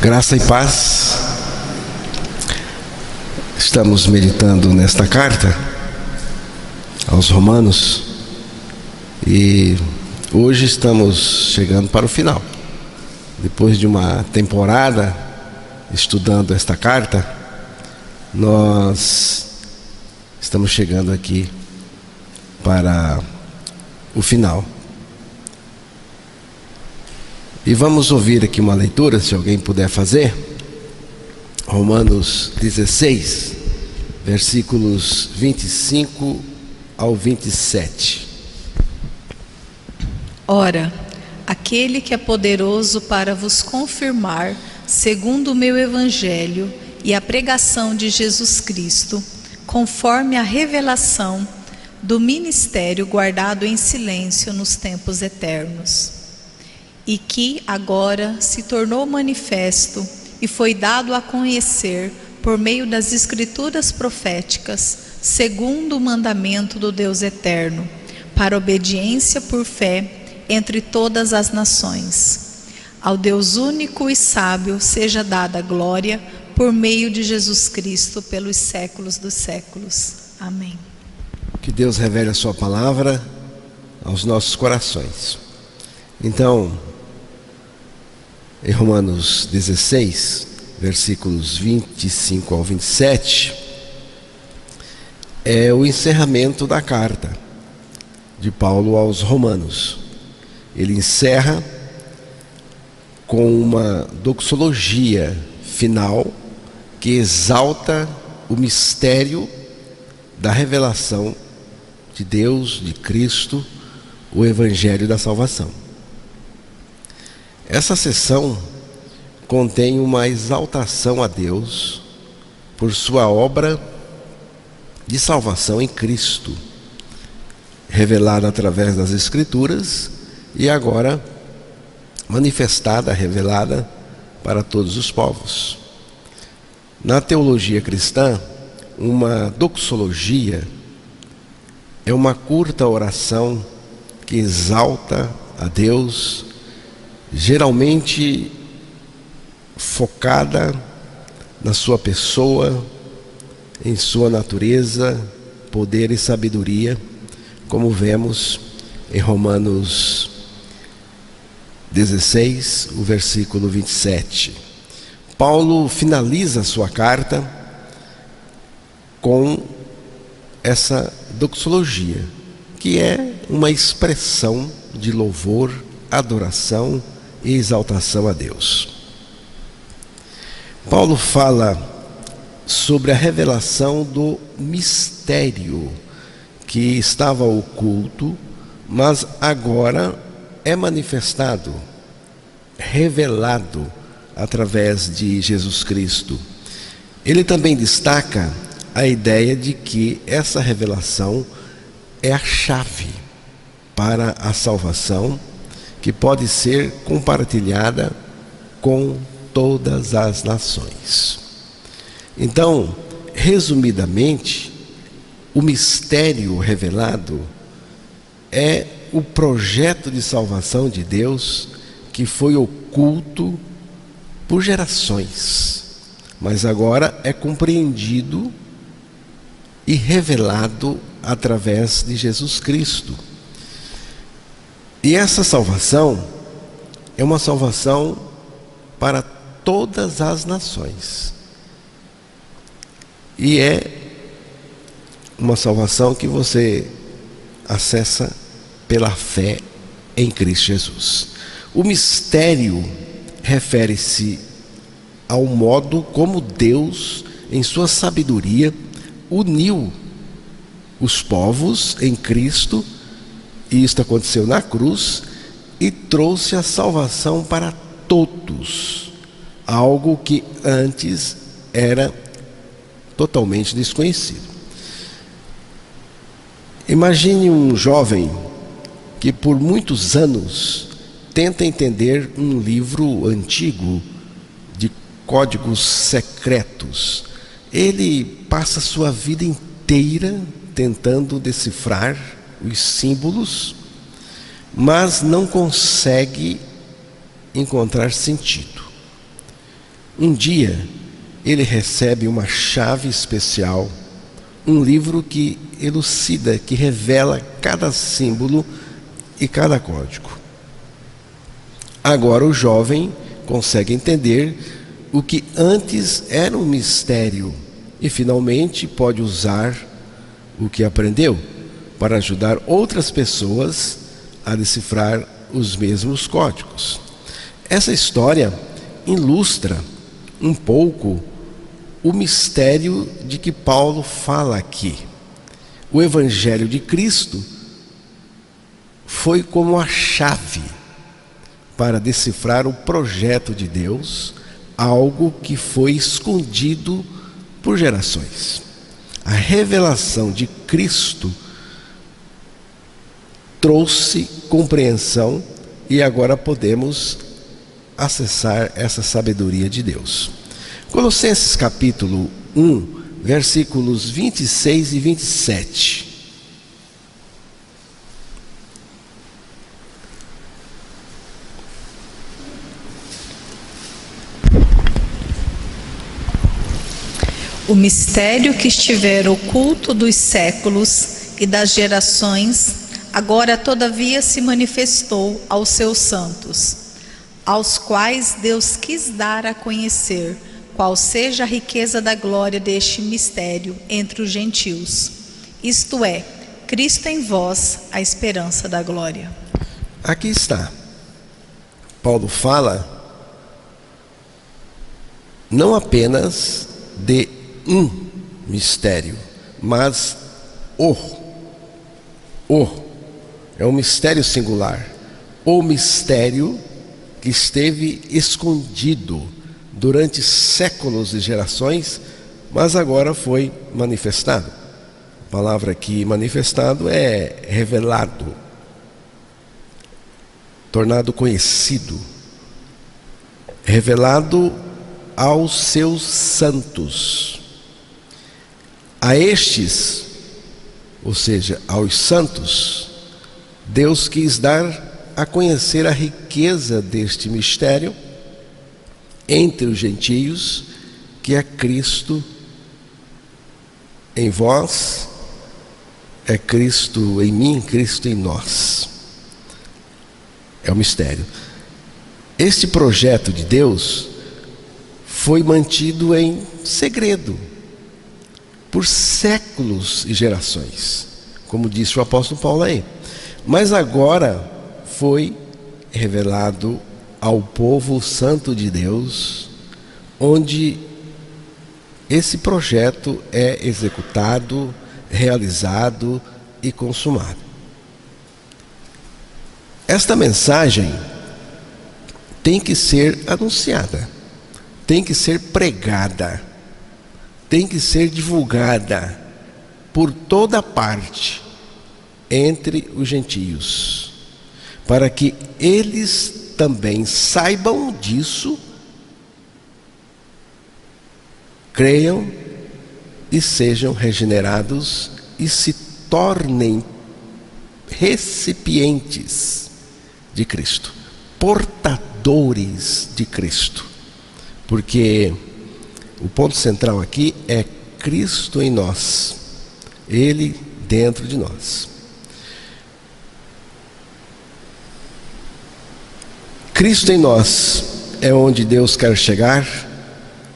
Graça e paz. Estamos meditando nesta carta aos Romanos e hoje estamos chegando para o final. Depois de uma temporada estudando esta carta, nós estamos chegando aqui para o final. E vamos ouvir aqui uma leitura, se alguém puder fazer. Romanos 16, versículos 25 ao 27. Ora, aquele que é poderoso para vos confirmar, segundo o meu evangelho e a pregação de Jesus Cristo, conforme a revelação do ministério guardado em silêncio nos tempos eternos, e que agora se tornou manifesto e foi dado a conhecer por meio das escrituras proféticas, segundo o mandamento do Deus eterno, para obediência por fé entre todas as nações. Ao Deus único e sábio seja dada a glória por meio de Jesus Cristo pelos séculos dos séculos. Amém. Que Deus revele a sua palavra aos nossos corações. Então, em Romanos 16, versículos 25 ao 27, é o encerramento da carta de Paulo aos Romanos. Ele encerra com uma doxologia final que exalta o mistério da revelação de Deus, de Cristo, o Evangelho da salvação. Essa sessão contém uma exaltação a Deus por sua obra de salvação em Cristo, revelada através das Escrituras e agora manifestada, revelada para todos os povos. Na teologia cristã, uma doxologia é uma curta oração que exalta a Deus, geralmente focada na sua pessoa, em sua natureza, poder e sabedoria, como vemos em Romanos 16, o versículo 27. Paulo finaliza sua carta com essa doxologia, que é uma expressão de louvor, adoração e exaltação a Deus. Paulo fala sobre a revelação do mistério que estava oculto, mas agora é manifestado, revelado através de Jesus Cristo. Ele também destaca a ideia de que essa revelação é a chave para a salvação, que pode ser compartilhada com todas as nações. Então, resumidamente, o mistério revelado é o projeto de salvação de Deus que foi oculto por gerações, mas agora é compreendido e revelado através de Jesus Cristo. E essa salvação é uma salvação para todas as nações. E é uma salvação que você acessa pela fé em Cristo Jesus. O mistério refere-se ao modo como Deus, em sua sabedoria, uniu os povos em Cristo, e isto aconteceu na cruz, e trouxe a salvação para todos, algo que antes era totalmente desconhecido. Imagine um jovem que por muitos anos tenta entender um livro antigo de códigos secretos. Ele passa sua vida inteira tentando decifrar os símbolos, mas não consegue encontrar sentido. Um dia, ele recebe uma chave especial, um livro que elucida, que revela cada símbolo e cada código. Agora o jovem consegue entender o que antes era um mistério e finalmente pode usar o que aprendeu para ajudar outras pessoas a decifrar os mesmos códigos. Essa história ilustra um pouco o mistério de que Paulo fala aqui. O Evangelho de Cristo foi como a chave para decifrar o projeto de Deus, algo que foi escondido por gerações. A revelação de Cristo trouxe compreensão e agora podemos acessar essa sabedoria de Deus. Colossenses capítulo 1, versículos 26 e 27. O mistério que estiver oculto dos séculos e das gerações, agora todavia se manifestou aos seus santos, aos quais Deus quis dar a conhecer qual seja a riqueza da glória deste mistério entre os gentios, isto é, Cristo em vós, a esperança da glória. Aqui está. Paulo fala não apenas de um mistério, mas é um mistério singular, o mistério que esteve escondido durante séculos e gerações, mas agora foi manifestado. A palavra aqui manifestado é revelado, tornado conhecido, revelado aos seus santos. A estes, ou seja, aos santos, Deus quis dar a conhecer a riqueza deste mistério entre os gentios, que é Cristo em vós, é Cristo em mim, Cristo em nós. É o mistério. Este projeto de Deus foi mantido em segredo por séculos e gerações, como disse o apóstolo Paulo aí. Mas agora foi revelado ao povo santo de Deus, onde esse projeto é executado, realizado e consumado. Esta mensagem tem que ser anunciada, tem que ser pregada, tem que ser divulgada por toda parte entre os gentios, para que eles também saibam disso, creiam e sejam regenerados e se tornem recipientes de Cristo, portadores de Cristo, porque o ponto central aqui é Cristo em nós, Ele dentro de nós. Cristo em nós é onde Deus quer chegar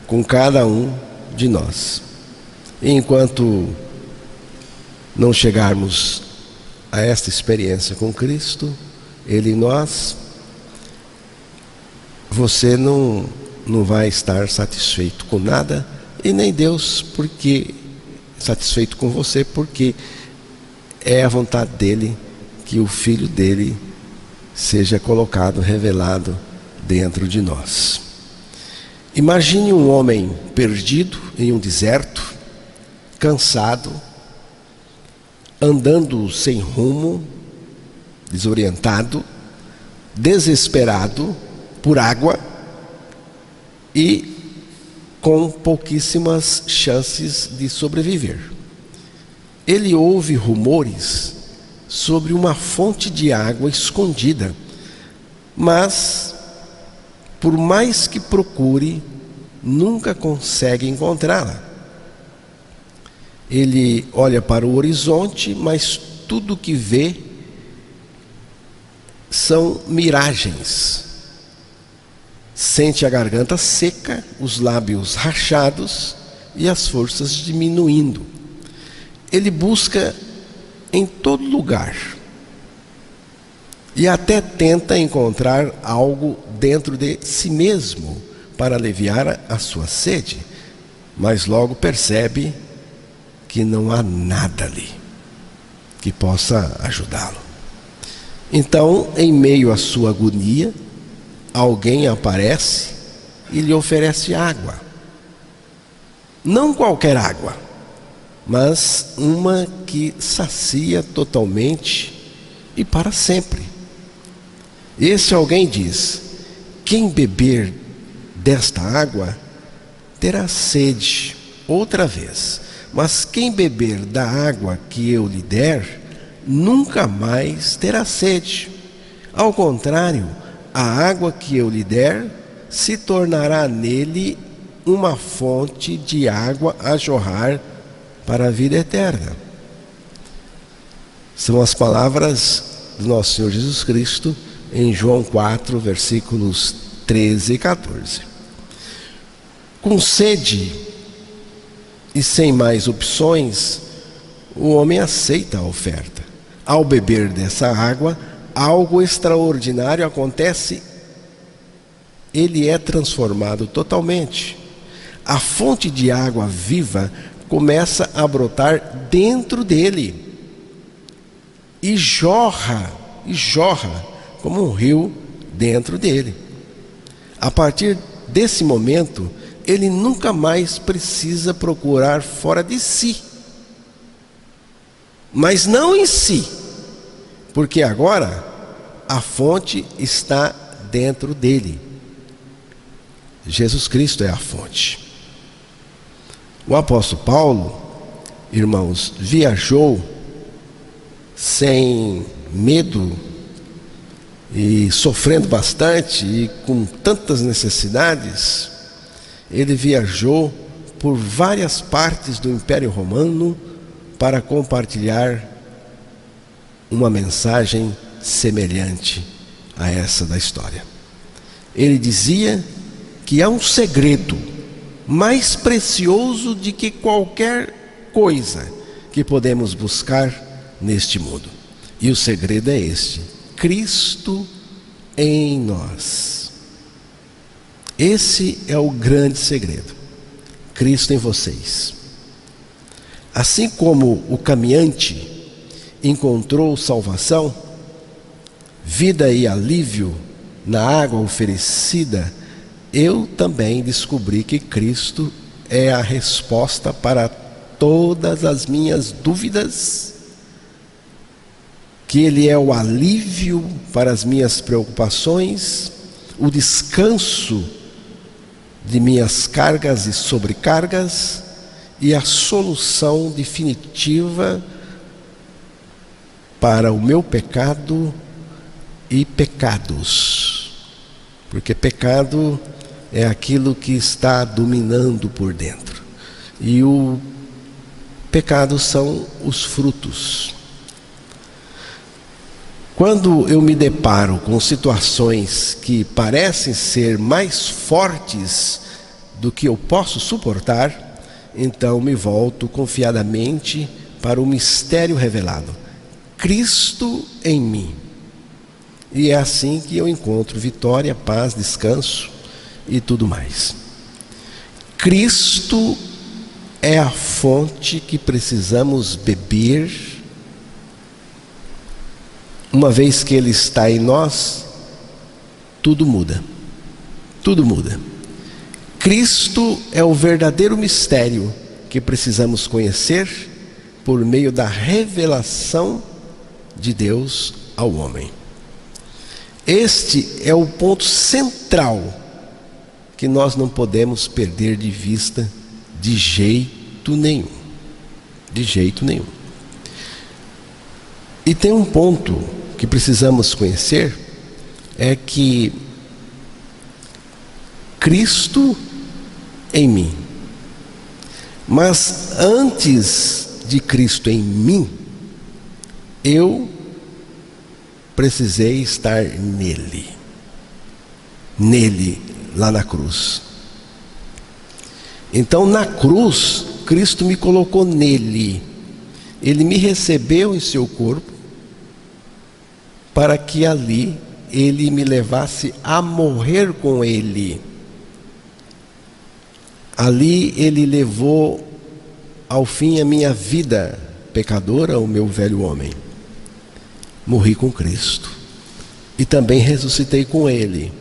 com cada um de nós. E enquanto não chegarmos a esta experiência com Cristo, Ele em nós, você não vai estar satisfeito com nada, e nem Deus porque satisfeito com você, porque é a vontade dele que o Filho dele seja colocado, revelado dentro de nós. Imagine um homem perdido em um deserto, cansado, andando sem rumo, desorientado, desesperado por água e com pouquíssimas chances de sobreviver. Ele ouve rumores sobre uma fonte de água escondida, mas por mais que procure, nunca consegue encontrá-la. Ele olha para o horizonte, mas tudo que vê são miragens. Sente a garganta seca, os lábios rachados e as forças diminuindo. Ele busca em todo lugar e até tenta encontrar algo dentro de si mesmo para aliviar a sua sede, mas logo percebe que não há nada ali que possa ajudá-lo. Então, em meio à sua agonia, alguém aparece e lhe oferece água. Não qualquer água, mas uma que sacia totalmente e para sempre. Esse alguém diz: quem beber desta água terá sede outra vez, mas quem beber da água que eu lhe der, nunca mais terá sede. Ao contrário, a água que eu lhe der se tornará nele uma fonte de água a jorrar para a vida eterna. São as palavras do nosso Senhor Jesus Cristo em João 4, versículos 13 e 14. Com sede e sem mais opções, o homem aceita a oferta. Ao beber dessa água, algo extraordinário acontece. Ele é transformado totalmente. A fonte de água viva começa a brotar dentro dele e jorra como um rio dentro dele. A partir desse momento, ele nunca mais precisa procurar fora de si, mas não em si, porque agora a fonte está dentro dele. Jesus Cristo é a fonte. O apóstolo Paulo, irmãos, viajou sem medo e sofrendo bastante e com tantas necessidades. Ele viajou por várias partes do Império Romano para compartilhar uma mensagem semelhante a essa da história. Ele dizia que há um segredo mais precioso do que qualquer coisa que podemos buscar neste mundo. E o segredo é este: Cristo em nós. Esse é o grande segredo. Cristo em vocês. Assim como o caminhante encontrou salvação, vida e alívio na água oferecida, eu também descobri que Cristo é a resposta para todas as minhas dúvidas, que Ele é o alívio para as minhas preocupações, o descanso de minhas cargas e sobrecargas e a solução definitiva para o meu pecado e pecados. Porque pecado é aquilo que está dominando por dentro. E o pecado são os frutos. Quando eu me deparo com situações que parecem ser mais fortes do que eu posso suportar, então me volto confiadamente para o mistério revelado: Cristo em mim. E é assim que eu encontro vitória, paz, descanso e tudo mais. Cristo é a fonte que precisamos beber. Uma vez que Ele está em nós, tudo muda. Tudo muda. Cristo é o verdadeiro mistério que precisamos conhecer por meio da revelação de Deus ao homem. Este é o ponto central que nós não podemos perder de vista de jeito nenhum. De jeito nenhum. E tem um ponto que precisamos conhecer, é que Cristo em mim. Mas antes de Cristo em mim, eu precisei estar nele. Nele, lá na cruz. Então, na cruz, Cristo me colocou nele. Ele me recebeu em seu corpo, para que ali ele me levasse a morrer com ele. Ali ele levou ao fim a minha vida pecadora, o meu velho homem. Morri com Cristo e também ressuscitei com ele.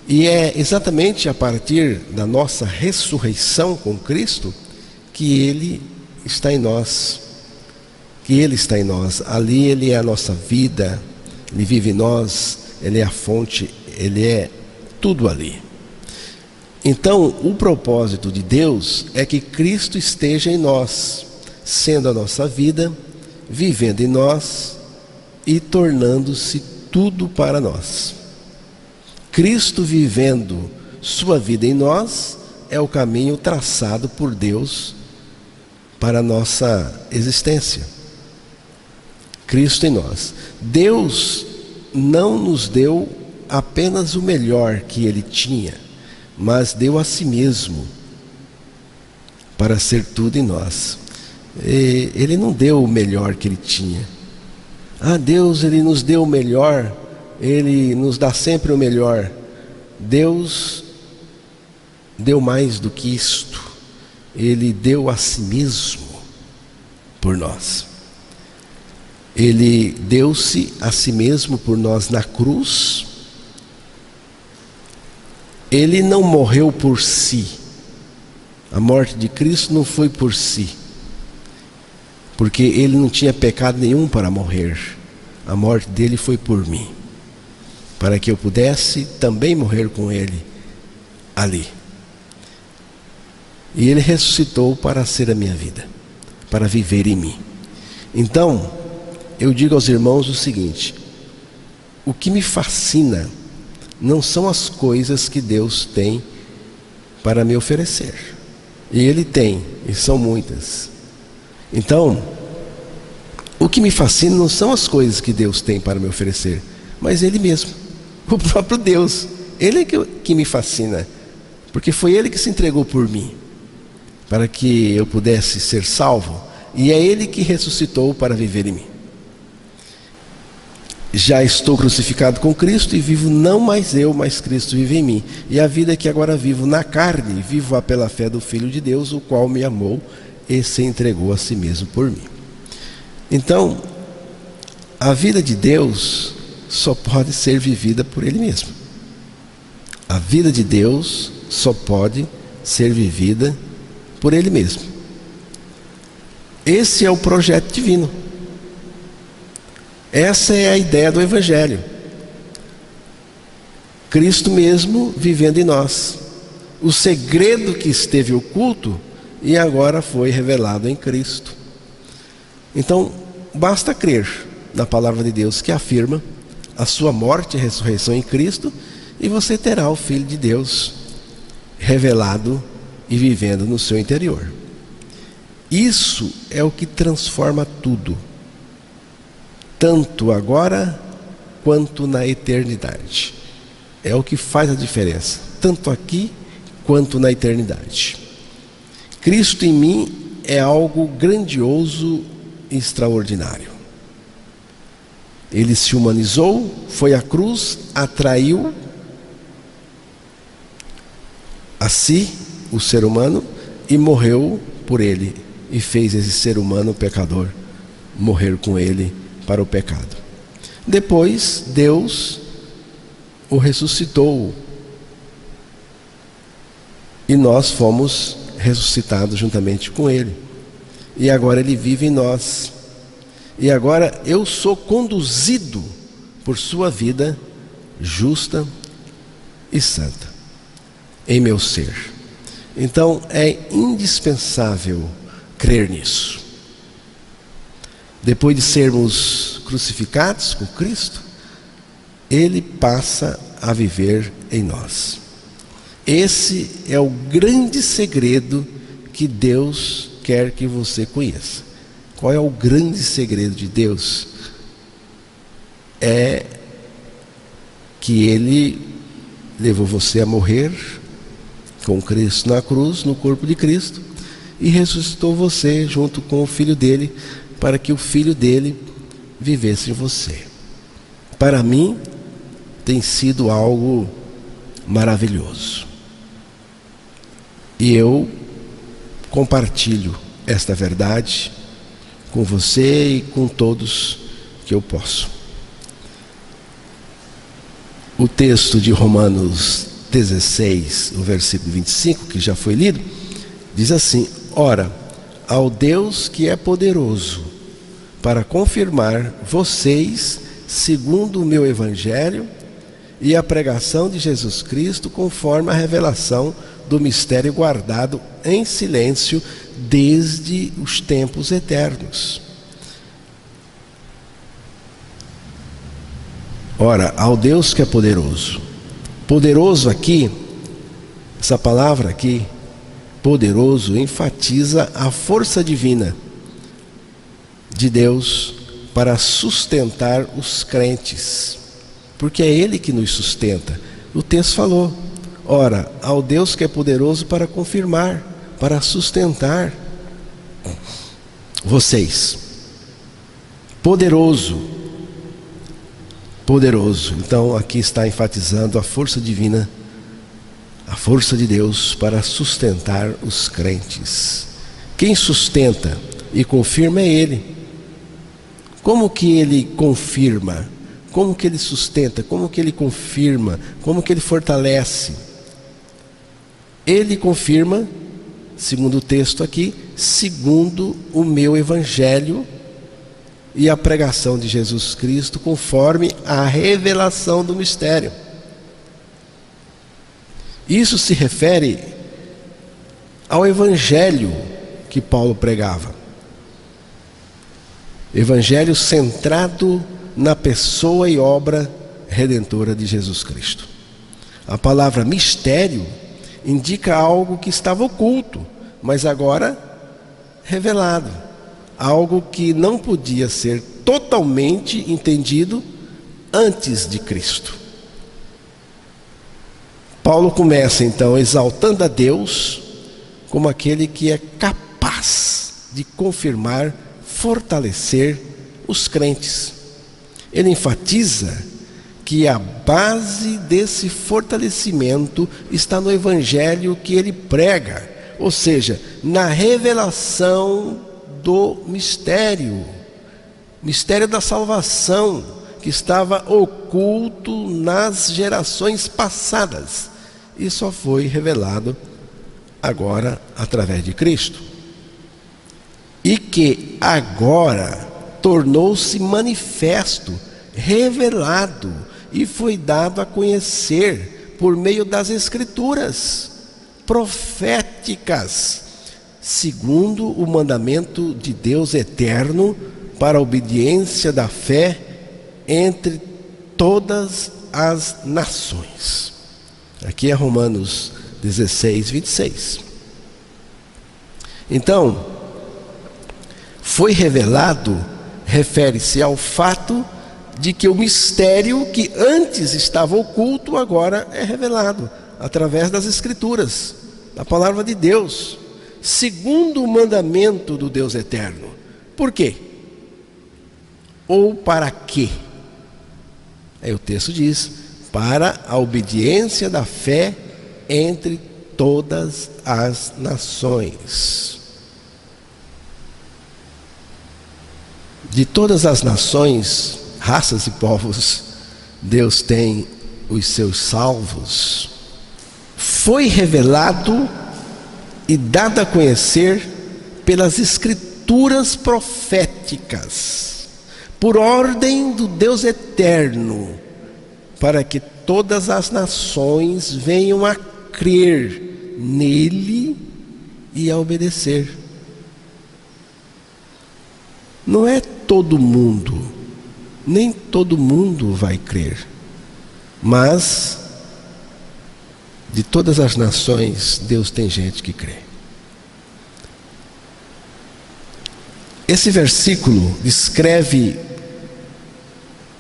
E é exatamente a partir da nossa ressurreição com Cristo que ele está em nós. Que ele está em nós. Ali ele é a nossa vida, ele vive em nós, ele é a fonte, ele é tudo ali. Então, o propósito de Deus é que Cristo esteja em nós, sendo a nossa vida, vivendo em nós e tornando-se tudo para nós. Cristo vivendo sua vida em nós é o caminho traçado por Deus para a nossa existência. Cristo em nós. Deus não nos deu apenas o melhor que Ele tinha, mas deu a si mesmo para ser tudo em nós. Ele não deu o melhor que Ele tinha. Deus, Ele nos deu o melhor, Ele nos dá sempre o melhor. Deus deu mais do que isto. Ele deu a si mesmo por nós. Ele deu-se a si mesmo por nós na cruz. Ele não morreu por si. A morte de Cristo não foi por si, porque ele não tinha pecado nenhum para morrer. A morte dele foi por mim, para que eu pudesse também morrer com ele ali. E ele ressuscitou para ser a minha vida, para viver em mim. Então, eu digo aos irmãos o seguinte: o que me fascina não são as coisas que Deus tem para me oferecer. E Ele tem, e são muitas. Então, o que me fascina não são as coisas que Deus tem para me oferecer, mas Ele mesmo, o próprio Deus. Ele é que me fascina, porque foi Ele que se entregou por mim, para que eu pudesse ser salvo, e é Ele que ressuscitou para viver em mim. Já estou crucificado com Cristo e vivo não mais eu, mas Cristo vive em mim. E a vida que agora vivo na carne, vivo-a pela fé do Filho de Deus, o qual me amou e se entregou a si mesmo por mim. Então, a vida de Deus só pode ser vivida por Ele mesmo. A vida de Deus só pode ser vivida por Ele mesmo. Esse é o projeto divino. Essa é a ideia do Evangelho. Cristo mesmo vivendo em nós. O segredo que esteve oculto e agora foi revelado em Cristo. Então, basta crer na palavra de Deus que afirma a sua morte e ressurreição em Cristo, e você terá o Filho de Deus revelado e vivendo no seu interior. Isso é o que transforma tudo, tanto agora quanto na eternidade. É o que faz a diferença, tanto aqui quanto na eternidade. Cristo em mim é algo grandioso e extraordinário. Ele se humanizou, foi à cruz, atraiu a si o ser humano e morreu por ele, e fez esse ser humano pecador morrer com ele para o pecado. Depois Deus o ressuscitou e nós fomos ressuscitados juntamente com ele, e agora ele vive em nós, e agora eu sou conduzido por sua vida justa e santa em meu ser. Então é indispensável crer nisso. Depois de sermos crucificados com Cristo, Ele passa a viver em nós. Esse é o grande segredo que Deus quer que você conheça. Qual é o grande segredo de Deus? É que Ele levou você a morrer com Cristo na cruz, no corpo de Cristo, e ressuscitou você junto com o Filho dele, para que o Filho dele vivesse em você. Para mim, tem sido algo maravilhoso. E eu compartilho esta verdade com você e com todos que eu posso. O texto de Romanos 16, o versículo 25, que já foi lido, diz assim: ora, ao Deus que é poderoso para confirmar vocês segundo o meu evangelho e a pregação de Jesus Cristo, conforme a revelação do mistério guardado em silêncio desde os tempos eternos. Ora, ao Deus que é poderoso. Poderoso aqui, essa palavra aqui, poderoso, enfatiza a força divina de Deus para sustentar os crentes, porque é Ele que nos sustenta. O texto falou: ora, ao Deus que é poderoso para confirmar, para sustentar vocês. Poderoso. Então aqui está enfatizando a força divina, a força de Deus para sustentar os crentes. Quem sustenta e confirma é Ele. Como que Ele confirma? Como que Ele sustenta? Como que Ele confirma? Como que Ele fortalece? Ele confirma, segundo o texto aqui, segundo o meu evangelho e a pregação de Jesus Cristo, conforme a revelação do mistério. Isso se refere ao evangelho que Paulo pregava. Evangelho centrado na pessoa e obra redentora de Jesus Cristo. A palavra mistério indica algo que estava oculto, mas agora revelado. Algo que não podia ser totalmente entendido antes de Cristo. Paulo começa então exaltando a Deus como aquele que é capaz de confirmar, fortalecer os crentes. Ele enfatiza que a base desse fortalecimento está no evangelho que ele prega, ou seja, na revelação do mistério da salvação, que estava oculto nas gerações passadas e só foi revelado agora através de Cristo, e que agora tornou-se manifesto, revelado e foi dado a conhecer por meio das Escrituras proféticas, segundo o mandamento de Deus eterno, para a obediência da fé entre todas as nações. Aqui é Romanos 16, 26. Então, foi revelado, refere-se ao fato de que o mistério que antes estava oculto, agora é revelado, através das Escrituras, da palavra de Deus, segundo o mandamento do Deus eterno. Por quê? Ou para quê? Aí o texto diz: para a obediência da fé entre todas as nações. De todas as nações, raças e povos, Deus tem os seus salvos. Foi revelado e dado a conhecer pelas Escrituras proféticas, por ordem do Deus eterno, para que todas as nações venham a crer nele e a obedecer. Não é todo mundo, nem todo mundo vai crer, mas de todas as nações, Deus tem gente que crê. Esse versículo descreve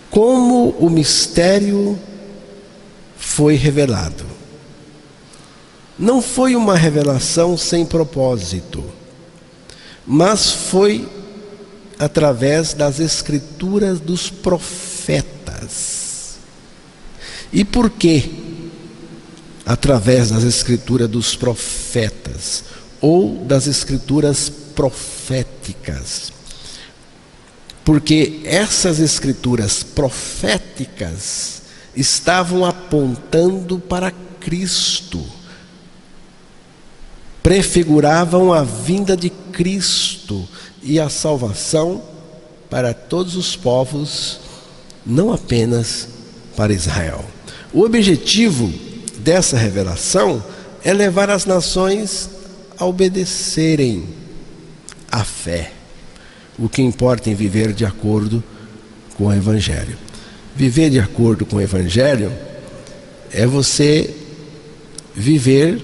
como o mistério foi revelado. Não foi uma revelação sem propósito, mas foi através das escrituras dos profetas. E por quê? Através das escrituras dos profetas ou das escrituras proféticas. Porque essas escrituras proféticas estavam apontando para Cristo, prefiguravam a vinda de Cristo e a salvação para todos os povos, não apenas para Israel. O objetivo dessa revelação é levar as nações a obedecerem à fé. O que importa é viver de acordo com o Evangelho. Viver de acordo com o Evangelho é você viver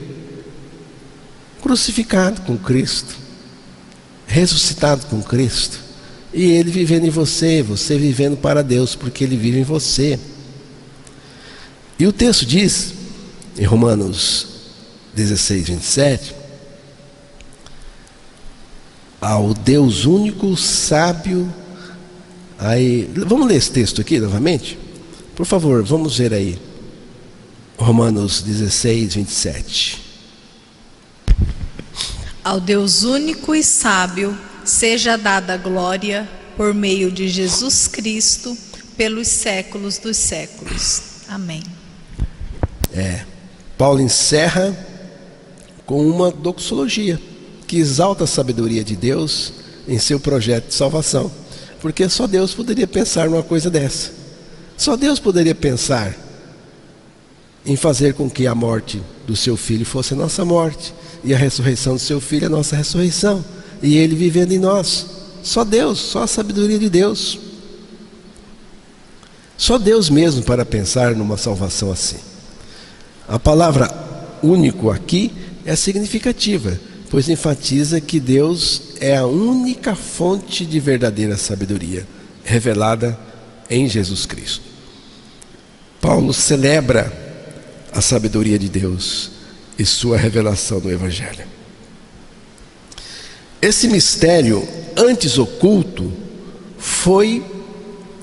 crucificado com Cristo, ressuscitado com Cristo, e Ele vivendo em você, você vivendo para Deus, porque Ele vive em você. E o texto diz, em Romanos 16, 27, ao Deus único, sábio. Aí, vamos ler esse texto aqui novamente? Por favor, vamos ver aí. Romanos 16, 27. Ao Deus único e sábio, seja dada a glória por meio de Jesus Cristo, pelos séculos dos séculos. Amém. Paulo encerra com uma doxologia que exalta a sabedoria de Deus em seu projeto de salvação. Porque só Deus poderia pensar numa coisa dessa. Só Deus poderia pensar em fazer com que a morte do seu filho fosse a nossa morte, e a ressurreição do seu filho a nossa ressurreição, e ele vivendo em nós. Só Deus, só a sabedoria de Deus. Só Deus mesmo para pensar numa salvação assim. A palavra único aqui é significativa, pois enfatiza que Deus é a única fonte de verdadeira sabedoria, revelada em Jesus Cristo. Paulo celebra a sabedoria de Deus e sua revelação no Evangelho. Esse mistério antes oculto foi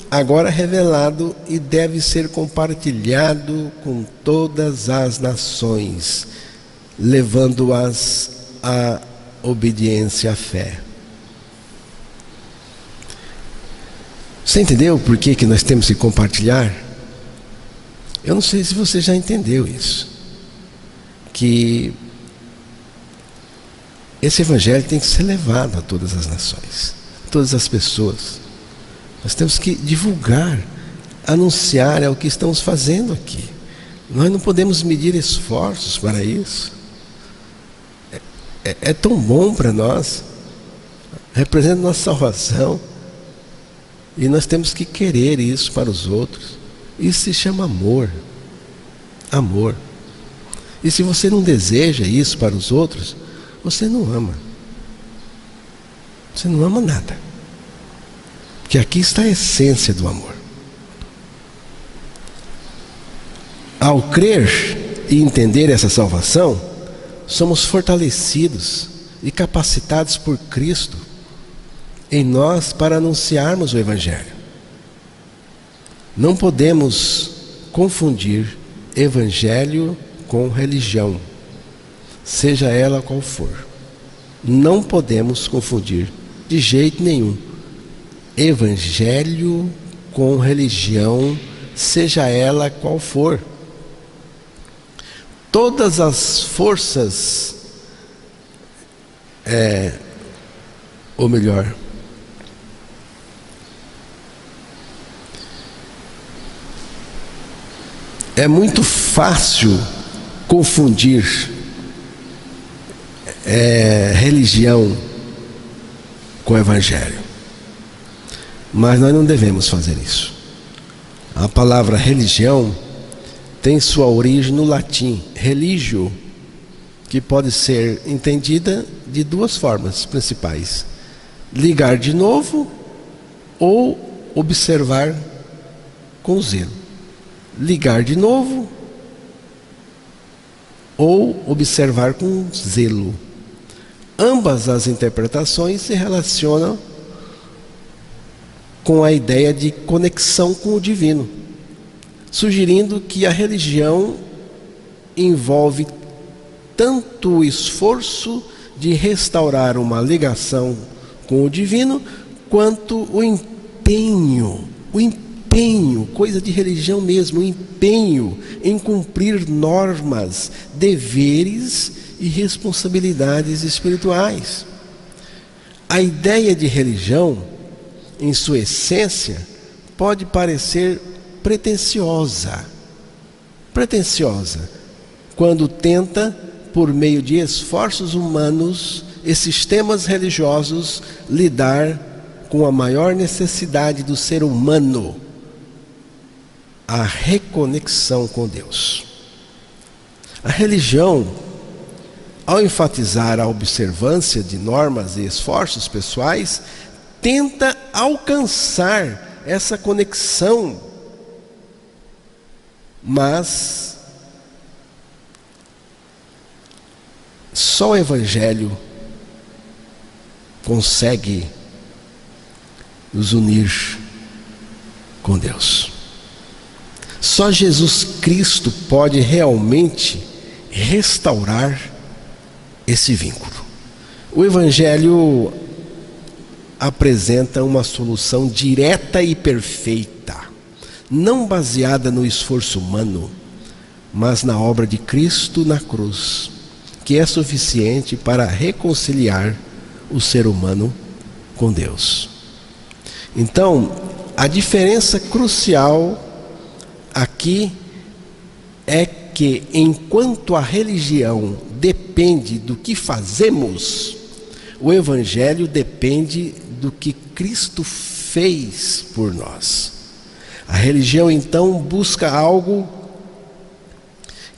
agora revelado e deve ser compartilhado com todas as nações, levando-as à obediência à fé. Você entendeu por que nós temos que compartilhar? Eu não sei se você já entendeu isso, que esse Evangelho tem que ser levado a todas as nações, a todas as pessoas. Nós temos que divulgar, anunciar, é o que estamos fazendo aqui. Nós não podemos medir esforços para isso. É tão bom para nós, representa nossa salvação, e nós temos que querer isso para os outros. Isso se chama amor. Amor. E se você não deseja isso para os outros, você não ama. Você não ama nada. Porque aqui está a essência do amor. Ao crer e entender essa salvação, somos fortalecidos e capacitados por Cristo em nós para anunciarmos o Evangelho. Não podemos confundir Evangelho com religião, seja ela qual for. Não podemos confundir de jeito nenhum Evangelho com religião, seja ela qual for. Todas as forças, ou melhor, é muito fácil confundir religião com Evangelho. Mas nós não devemos fazer isso. A palavra religião tem sua origem no latim religio, que pode ser entendida de duas formas principais: ligar de novo ou observar com zelo. Ligar de novo ou observar com zelo. Ambas as interpretações se relacionam com a ideia de conexão com o divino, sugerindo que a religião envolve tanto o esforço de restaurar uma ligação com o divino, quanto o empenho, coisa de religião mesmo, o empenho em cumprir normas, deveres e responsabilidades espirituais. A ideia de religião, em sua essência, pode parecer pretensiosa, quando tenta, por meio de esforços humanos e sistemas religiosos, lidar com a maior necessidade do ser humano, a reconexão com Deus. A religião, ao enfatizar a observância de normas e esforços pessoais, tenta alcançar essa conexão, mas só o Evangelho consegue nos unir com Deus. Só Jesus Cristo pode realmente restaurar esse vínculo. O Evangelho apresenta uma solução direta e perfeita, não baseada no esforço humano, mas na obra de Cristo na cruz, que é suficiente para reconciliar o ser humano com Deus. Então, a diferença crucial aqui é que, enquanto a religião depende do que fazemos, o Evangelho depende do que Cristo fez por nós. A religião, então, busca algo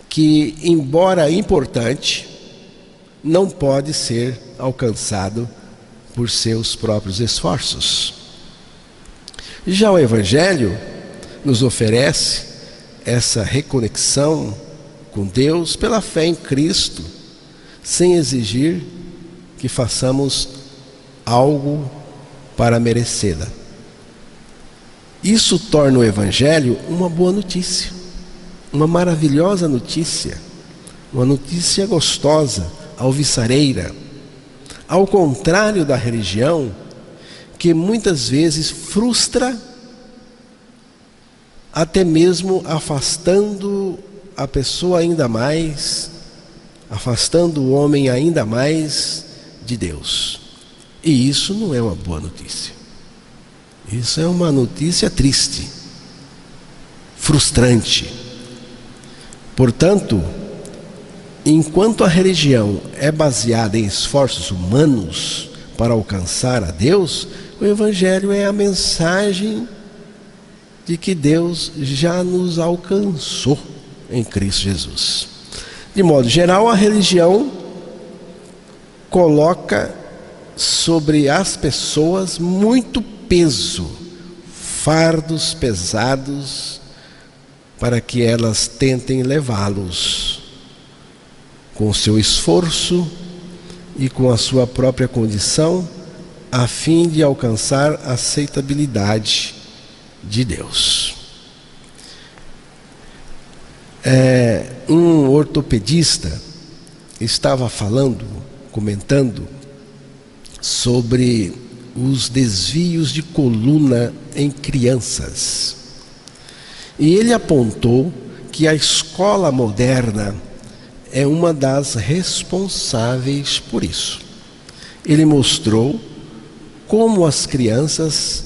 que, embora importante, não pode ser alcançado por seus próprios esforços. Já o Evangelho nos oferece essa reconexão com Deus pela fé em Cristo, sem exigir que façamos algo para merecê-la. Isso torna o Evangelho uma boa notícia, uma maravilhosa notícia, uma notícia gostosa, alvissareira, ao contrário da religião, que muitas vezes frustra, até mesmo afastando a pessoa ainda mais, afastando o homem ainda mais de Deus. E isso não é uma boa notícia. Isso é uma notícia triste, frustrante. Portanto, enquanto a religião é baseada em esforços humanos para alcançar a Deus, o Evangelho é a mensagem de que Deus já nos alcançou em Cristo Jesus. De modo geral, a religião coloca sobre as pessoas muito peso, fardos pesados, para que elas tentem levá-los com o seu esforço e com a sua própria condição, a fim de alcançar a aceitabilidade de Deus. Um ortopedista estava comentando sobre os desvios de coluna em crianças. E ele apontou que a escola moderna é uma das responsáveis por isso. Ele mostrou como as crianças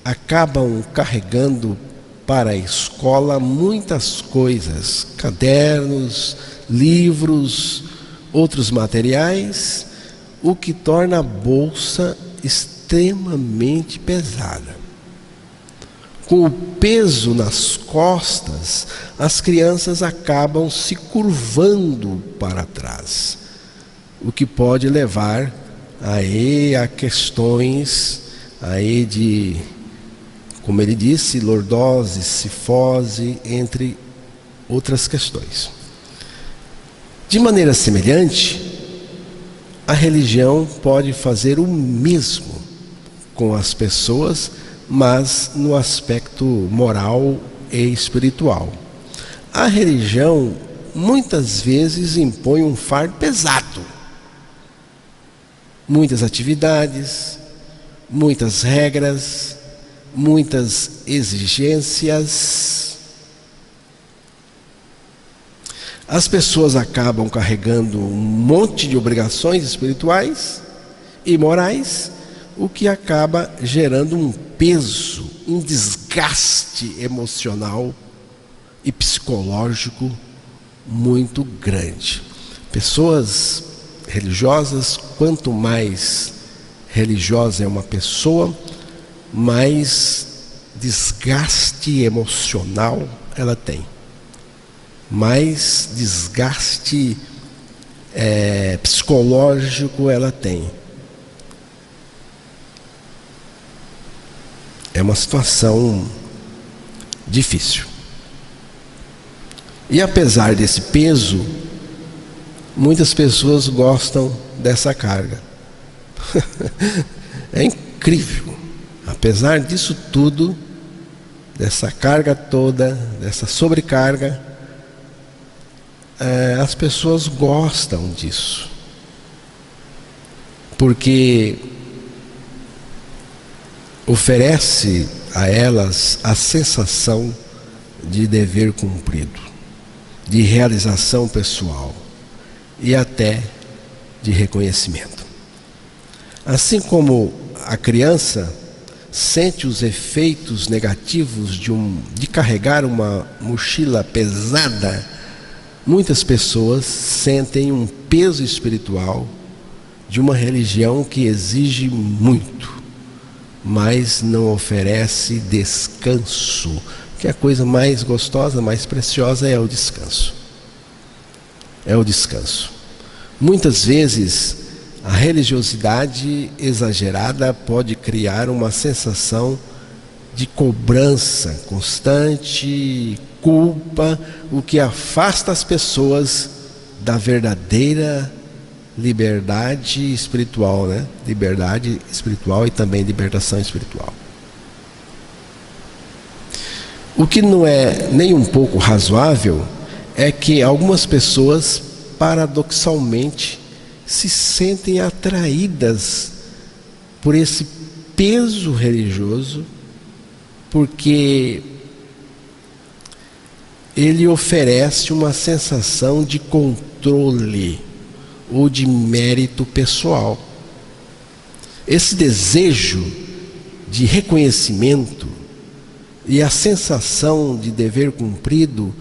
acabam carregando para a escola muitas coisas, cadernos, livros, outros materiais, o que torna a bolsa extremamente pesada. Com o peso nas costas, as crianças acabam se curvando para trás, o que pode levar aí a questões aí de, como ele disse, lordose, cifose, entre outras questões. De maneira semelhante, a religião pode fazer o mesmo com as pessoas, mas no aspecto moral e espiritual. A religião muitas vezes impõe um fardo pesado. Muitas atividades, muitas regras, muitas exigências. As pessoas acabam carregando um monte de obrigações espirituais e morais, o que acaba gerando um peso, um desgaste emocional e psicológico muito grande. Pessoas religiosas, quanto mais religiosa é uma pessoa, mais desgaste emocional ela tem, mais desgaste psicológico ela tem. É uma situação difícil. E apesar desse peso, muitas pessoas gostam dessa carga. É incrível. Apesar disso tudo, dessa carga toda, dessa sobrecarga, as pessoas gostam disso. Porque oferece a elas a sensação de dever cumprido, de realização pessoal e até de reconhecimento. Assim como a criança sente os efeitos negativos de carregar uma mochila pesada, muitas pessoas sentem um peso espiritual de uma religião que exige muito, mas não oferece descanso, que a coisa mais gostosa, mais preciosa é o descanso. É o descanso. Muitas vezes a religiosidade exagerada pode criar uma sensação de cobrança constante, culpa, o que afasta as pessoas da verdadeira liberdade espiritual, né? Liberdade espiritual e também libertação espiritual. O que não é nem um pouco razoável é que algumas pessoas, paradoxalmente, se sentem atraídas por esse peso religioso, porque ele oferece uma sensação de controle ou de mérito pessoal. Esse desejo de reconhecimento e a sensação de dever cumprido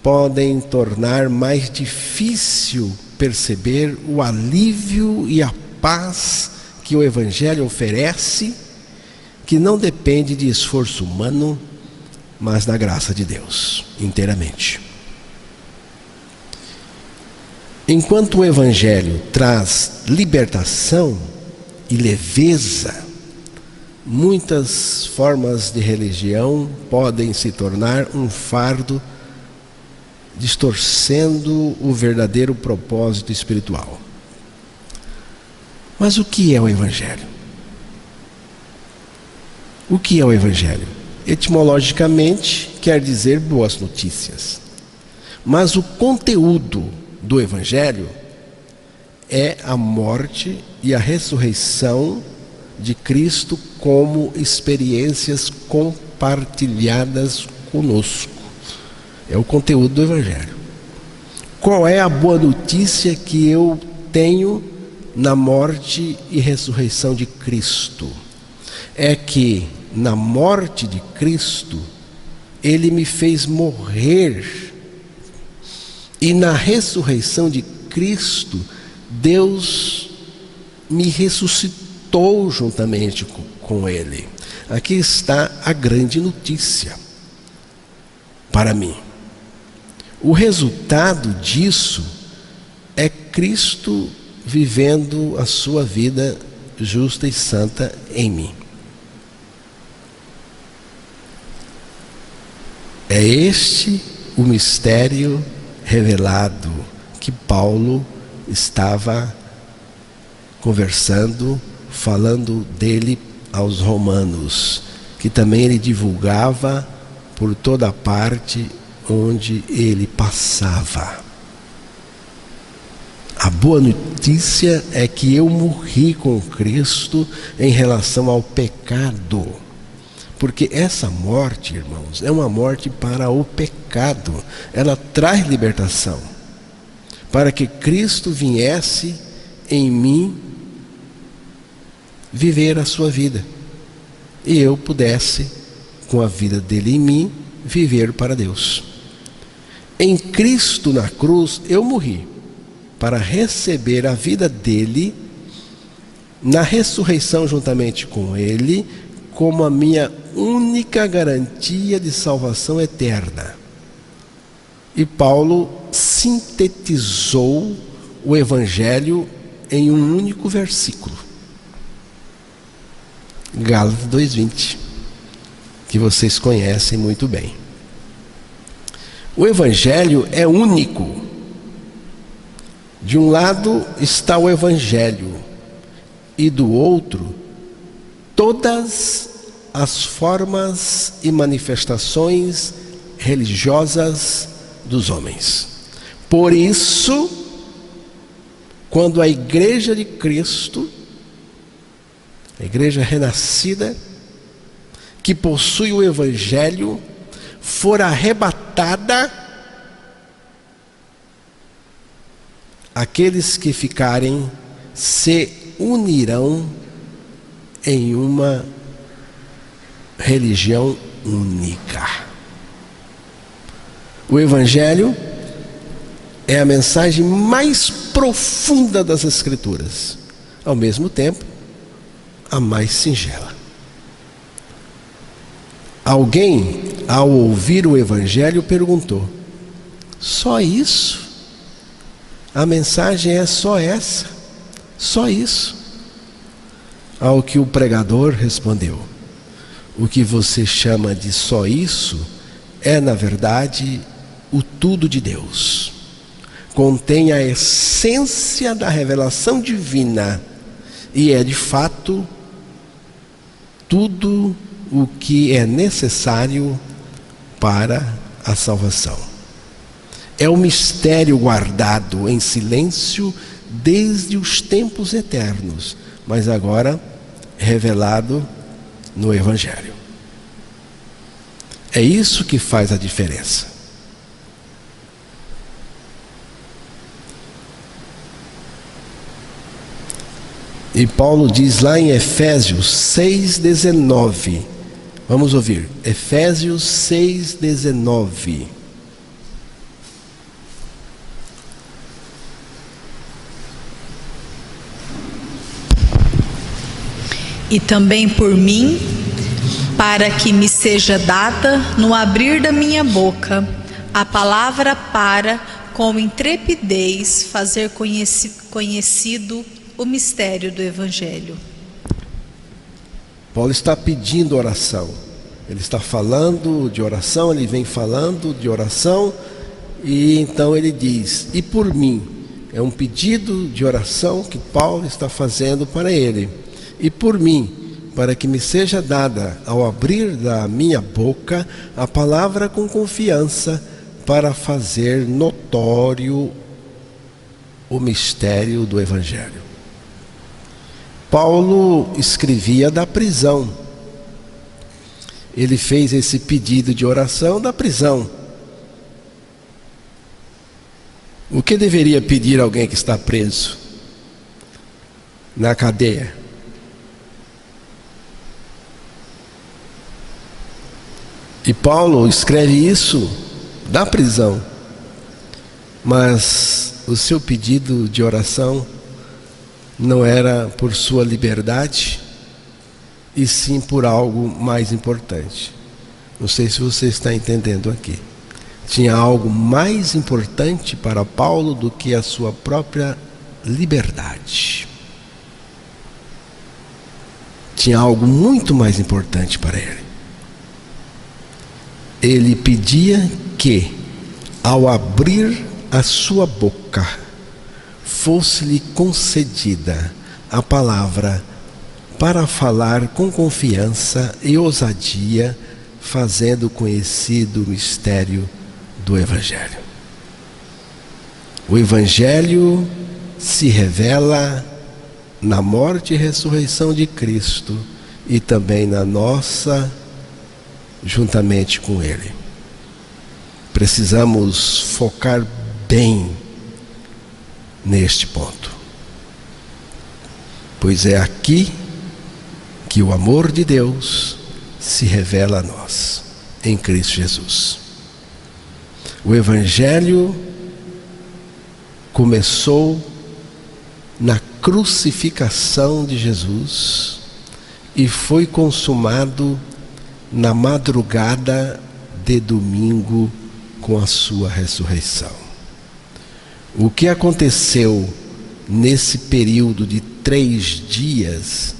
podem tornar mais difícil perceber o alívio e a paz que o Evangelho oferece, que não depende de esforço humano, mas da graça de Deus, inteiramente. Enquanto o Evangelho traz libertação e leveza, muitas formas de religião podem se tornar um fardo, distorcendo o verdadeiro propósito espiritual. Mas o que é o Evangelho? O que é o Evangelho? Etimologicamente, quer dizer boas notícias. Mas o conteúdo do Evangelho é a morte e a ressurreição de Cristo como experiências compartilhadas conosco. É o conteúdo do Evangelho. Qual é a boa notícia que eu tenho na morte e ressurreição de Cristo? É que na morte de Cristo, Ele me fez morrer, e na ressurreição de Cristo, Deus me ressuscitou juntamente com Ele. aqui está a grande notícia para mim. O resultado disso é Cristo vivendo a sua vida justa e santa em mim. É este o mistério revelado que Paulo estava conversando, falando dele aos romanos, que também ele divulgava por toda parte onde ele passava. A boa notícia é que eu morri com Cristo em relação ao pecado. Porque essa morte, irmãos, é uma morte para o pecado. Ela traz libertação. Para que Cristo viesse em mim viver a sua vida. E eu pudesse, com a vida dele em mim, viver para Deus. Em Cristo na cruz eu morri para receber a vida dele na ressurreição juntamente com ele, como a minha única garantia de salvação eterna. E Paulo sintetizou o Evangelho em um único versículo. Gálatas 2:20, que vocês conhecem muito bem. O Evangelho é único. De um lado está o Evangelho e do outro todas as formas e manifestações religiosas dos homens. Por isso, quando a Igreja de Cristo, a Igreja renascida, que possui o Evangelho, for arrebatada, aqueles que ficarem se unirão em uma religião única. O Evangelho é a mensagem mais profunda das Escrituras, ao mesmo tempo, a mais singela. Alguém, ao ouvir o Evangelho, perguntou: só isso? A mensagem é só essa? Só isso? Ao que o pregador respondeu: o que você chama de só isso é, na verdade, o tudo de Deus. Contém a essência da revelação divina e é, de fato, tudo o que é necessário para a salvação. É o mistério guardado em silêncio desde os tempos eternos, mas agora revelado no Evangelho. É isso que faz a diferença. E Paulo diz lá em Efésios 6,19. Vamos ouvir. Efésios 6,19. E também por mim, para que me seja dada no abrir da minha boca a palavra para, com intrepidez, fazer conhecido o mistério do Evangelho. Paulo está pedindo oração. Ele está falando de oração, ele vem falando de oração, e então ele diz: e por mim. É um pedido de oração que Paulo está fazendo para ele. E por mim, para que me seja dada, ao abrir da minha boca, a palavra com confiança, para fazer notório o mistério do Evangelho. Paulo escrevia da prisão. Ele fez esse pedido de oração da prisão. O que deveria pedir alguém que está preso na cadeia? E Paulo escreve isso da prisão, mas o seu pedido de oração não era por sua liberdade, e sim por algo mais importante. Não sei se você está entendendo aqui. Tinha algo mais importante para Paulo do que a sua própria liberdade. Tinha algo muito mais importante para ele. Ele pedia que, ao abrir a sua boca, fosse-lhe concedida a palavra para falar com confiança e ousadia, fazendo conhecido o mistério do Evangelho. O Evangelho se revela na morte e ressurreição de Cristo e também na nossa, juntamente com Ele. Precisamos focar bem neste ponto, pois é aqui que o amor de Deus se revela a nós, em Cristo Jesus. O Evangelho começou na crucificação de Jesus e foi consumado na madrugada de domingo com a sua ressurreição. O que aconteceu nesse período de 3 dias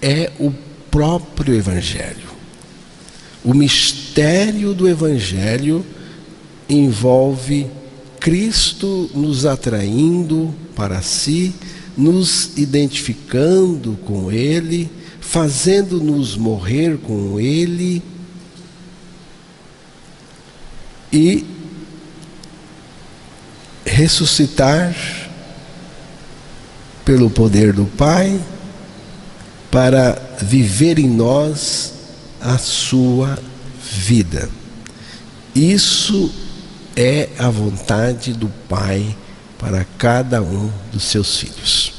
é o próprio Evangelho. O mistério do Evangelho envolve Cristo nos atraindo para si, nos identificando com Ele, fazendo-nos morrer com Ele e ressuscitar pelo poder do Pai para viver em nós a sua vida. Isso é a vontade do Pai para cada um dos seus filhos.